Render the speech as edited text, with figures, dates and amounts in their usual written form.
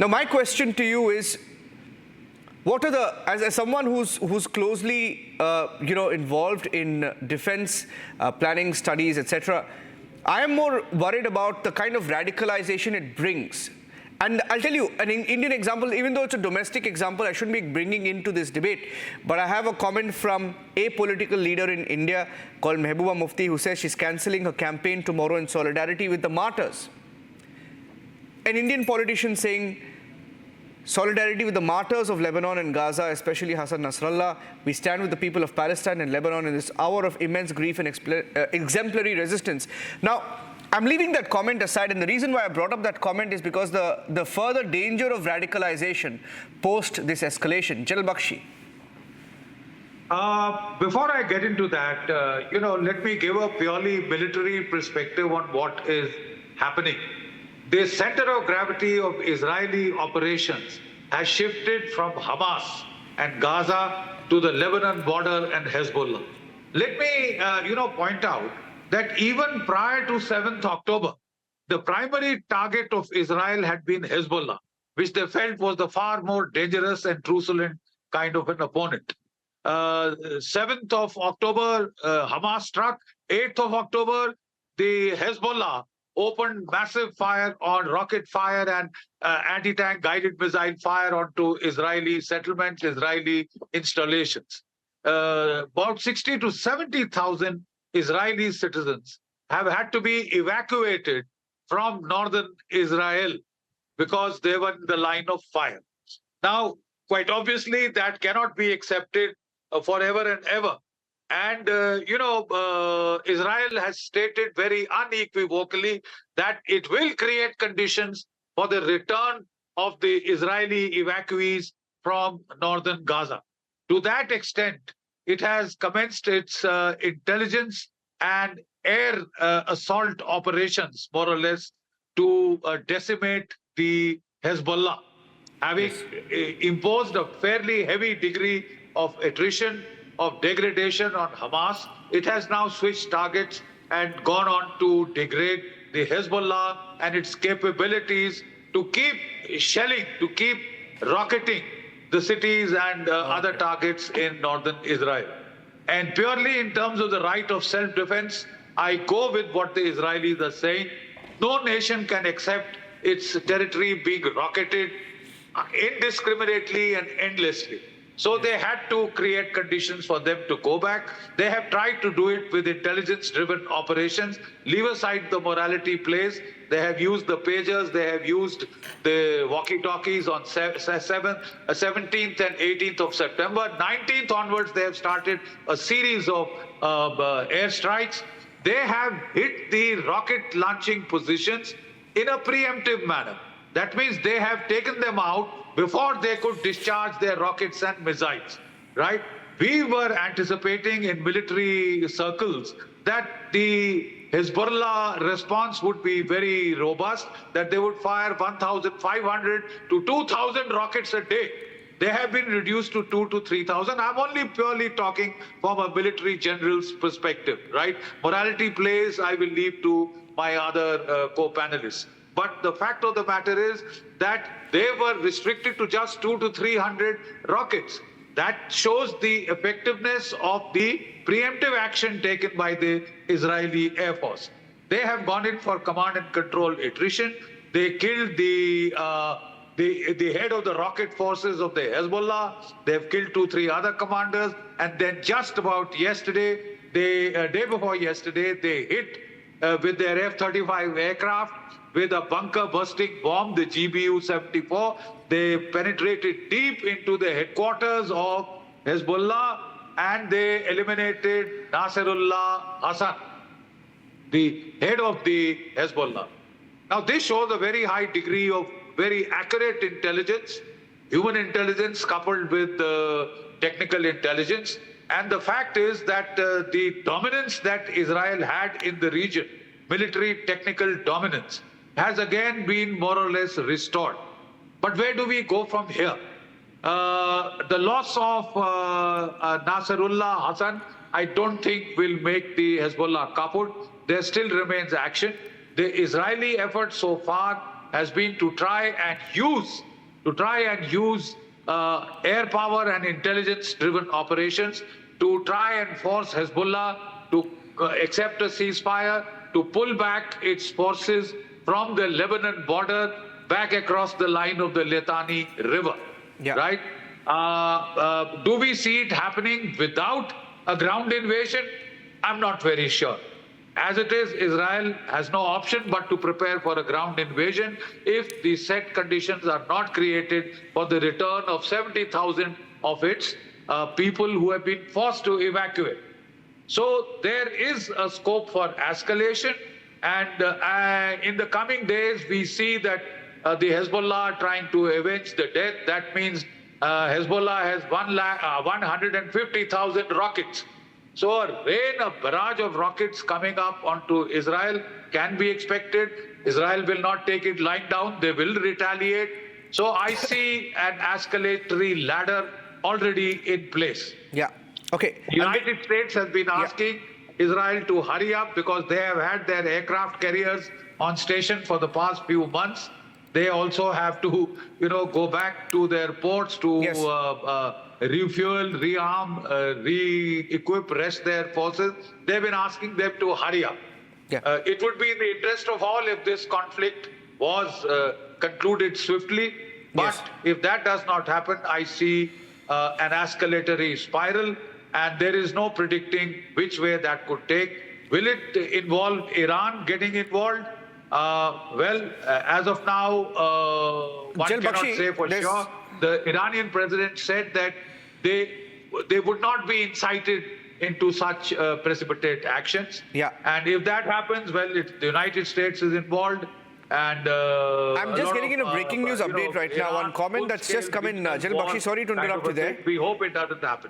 Now, my question to you is, what are the, as someone who's closely, involved in defense planning, studies, etc., I am more worried about the kind of radicalization it brings. And I'll tell you an Indian example, even though it's a domestic example, I shouldn't be bringing into this debate. But I have a comment from a political leader in India called Mehbooba Mufti, who says she's cancelling her campaign tomorrow in solidarity with the martyrs. An Indian politician saying, solidarity with the martyrs of Lebanon and Gaza, especially Hassan Nasrallah. We stand with the people of Palestine and Lebanon in this hour of immense grief and exemplary resistance. Now, I'm leaving that comment aside, and the reason why I brought up that comment is because the further danger of radicalization post this escalation. General Bakshi. Before I get into that, let me give a purely military perspective on what is happening. The center of gravity of Israeli operations has shifted from Hamas and Gaza to the Lebanon border and Hezbollah. Let me, point out that even prior to 7th October, the primary target of Israel had been Hezbollah, which they felt was the far more dangerous and truculent kind of an opponent. 7th of October, Hamas struck. 8th of October, the Hezbollah opened massive fire on rocket fire and anti-tank guided missile fire onto Israeli settlements, Israeli installations. About 60 to 70,000 Israeli citizens have had to be evacuated from northern Israel because they were in the line of fire. Now, quite obviously, that cannot be accepted forever and ever. And, Israel has stated very unequivocally that it will create conditions for the return of the Israeli evacuees from northern Gaza. To that extent, it has commenced its intelligence and air assault operations, more or less, to decimate the Hezbollah, having imposed a fairly heavy degree of attrition, of degradation on Hamas. It has now switched targets and gone on to degrade the Hezbollah and its capabilities to keep shelling, to keep rocketing the cities and other targets in northern Israel. And purely in terms of the right of self-defense, I go with what the Israelis are saying. No nation can accept its territory being rocketed indiscriminately and endlessly. So they had to create conditions for them to go back. They have tried to do it with intelligence-driven operations. Leave aside the morality plays. They have used the pagers. They have used the walkie-talkies on 17th and 18th of September. 19th onwards, they have started a series of airstrikes. They have hit the rocket launching positions in a preemptive manner. That means they have taken them out before they could discharge their rockets and missiles, right? We were anticipating in military circles that the Hezbollah response would be very robust, that they would fire 1,500 to 2,000 rockets a day. They have been reduced to 2,000 to 3,000. I'm only purely talking from a military general's perspective, right? Morality plays, I will leave to my other co-panelists. But the fact of the matter is that they were restricted to just 200 to 300 rockets. That shows the effectiveness of the preemptive action taken by the Israeli Air Force. They have gone in for command and control attrition. They killed the head of the rocket forces of the Hezbollah. They have killed 2-3 other commanders. And then just about yesterday, day before yesterday, they hit with their F-35 aircraft with a bunker-busting bomb, the GBU-74. They penetrated deep into the headquarters of Hezbollah and they eliminated Nasrallah Hassan, the head of the Hezbollah. Now, this shows a very high degree of very accurate intelligence, human intelligence coupled with technical intelligence. And the fact is that the dominance that Israel had in the region, military technical dominance, has again been more or less restored. But where do we go from here? The loss of Nasrallah Hassan, I don't think will make the Hezbollah kaput. There still remains action. The Israeli effort so far has been to try and use to try and use air power and intelligence-driven operations to try and force Hezbollah to accept a ceasefire, to pull back its forces from the Lebanon border back across the line of the Litani River, right? Do we see it happening without a ground invasion? I'm not very sure. As it is, Israel has no option but to prepare for a ground invasion if the set conditions are not created for the return of 70,000 of its people who have been forced to evacuate. So there is a scope for escalation, and in the coming days we see that the Hezbollah are trying to avenge the death. That means Hezbollah has 150,000 rockets. So a barrage of rockets coming up onto Israel can be expected. Israel will not take it lying down. They will retaliate. So I see an escalatory ladder already in place. Yeah. Okay. The United States has been asking Israel to hurry up because they have had their aircraft carriers on station for the past few months. They also have to, go back to their ports to refuel, rearm, re-equip, rest their forces. They've been asking them to hurry up. It would be in the interest of all if this conflict was concluded swiftly. But if that does not happen, I see an escalatory spiral, and there is no predicting which way that could take. Will it involve Iran getting involved? As of now, one cannot say for sure. The Iranian president said that they would not be incited into such precipitate actions. And if that happens, well, the United States is involved. And I'm just getting in a breaking news update right now. One comment that's just come in. General Bakshi, sorry to interrupt you there. We hope it doesn't happen.